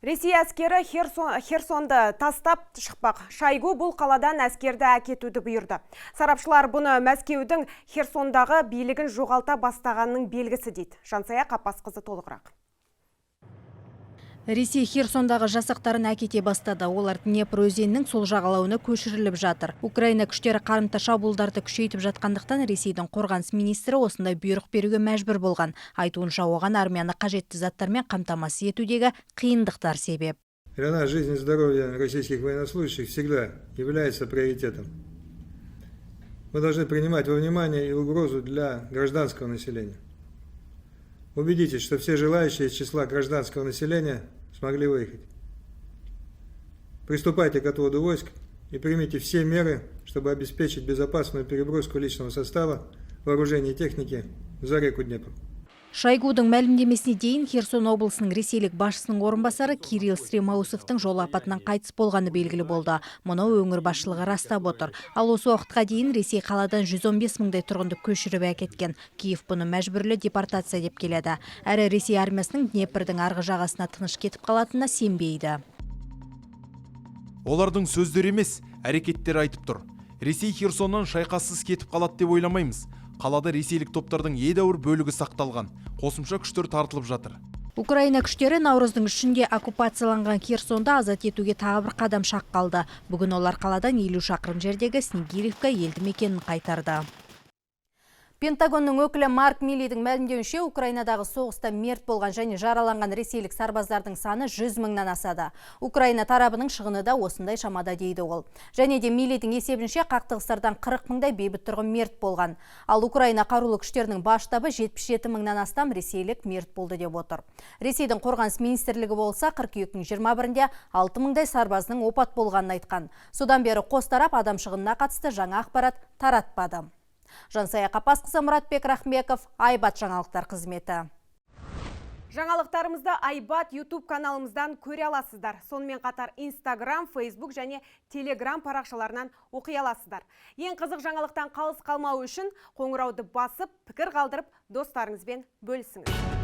Ресей әскері Херсонды тастап шықпақ. Шойгу бұл қаладан әскерді әкетуді бұйырды. Сарапшылар бұны Мәскеудің Херсондағы билігін жоғалта бастағанның белгісі дейді. Жансая Қапасқызы толығырақ. Ресей Херсондағы жасақтарын әкете бастады. Олар Днепр өзенінің сол жағалауына көшіріліп жатыр. Украина күштері қарымта шабуылдарды күшейтіп жатқандықтан Ресейдің қорғаныс министрі осындай бұйрық беруге мәжбүр болған. Айтуынша оған армияны қажетті заттармен қамтамасыз етудегі қиындықтар себеп. Для жизни и здоровья российских военнослужащих всегда является приоритетом. Мы должны принимать во внимание и угрозу для гражданского населения. Убедитесь, что все желающие из числа гражданского населения смогли выехать. Приступайте к отводу войск и примите все меры, чтобы обеспечить безопасную переброску личного состава, вооружения и техники за реку Днепр. Шойгудың мәлімдемесіне дейін Херсон облысының ресейлік басшысының орынбасары Кирилл Стремаусовтың жол апатынан қайтыс болғаны белгілі болды. Мұны өңір басшылығы растап отыр. Ал осы уақытқа дейін Ресей қаладан 115 мыңдай тұрғынды көшіріп әкеткен. Киев бұны мәжбүрлі депортация деп келеді. Әрі Ресей армиясының Днепрдің арғы жағасына тыныш кетіп қалатынына сенбейді. Олардың сөздері емес, әрекеттері айтып тұр. Ресей Херсоннан шайқассыз кетіп қалады деп ойламаймыз. Қалада ресейлік топтардың едәуір бөлігі сақталған. Қосымша күштер тартылып жатыр. Украина күштері наурыздың ішінде оккупацияланған Херсонды азат етуге тағы бір қадам шақ қалды. Бүгін олар қаладан 50 шақырым жердегі Снегиревка елді мекенін қайтарды. Пентагонның өкілі Марк Миллидің мәлімдеуінше Украинадағы соғыста мерт болған және жараланған ресейлік сарбаздардың саны 100 мыңнан асады. Украина тарабының шығыны да осындай шамада дейді ол. Және де Миллидің есебінше қақтығыстардан 40 мыңдай бейбіт тұрғын мерт болған. Ал Украина қарулы күштерінің бас штабы 77 мыңнан астам ресейлік мерт болды деп отыр. Ресейдің қорғаныс министрлігі болса қыркүйектің 21-інде 6 мыңдай сарбаздың опат болғанын айтқан. Содан бері қос тарап адам шығынына қатысты жаңа ақпарат таратпады. Жансая Қапасқызы, Мұратбек Рахмеков, Айбат жаңалықтар қызметі. Жаңалықтарымызды Айбат YouTube каналымыздан көре аласыздар. Сонымен қатар Instagram, Facebook және Telegram парақшаларынан оқи аласыздар. Ең қызық жаңалықтан қалыс қалмау үшін қоңырауды басып, пікір қалдырып, достарыңызбен бөлісіңіз.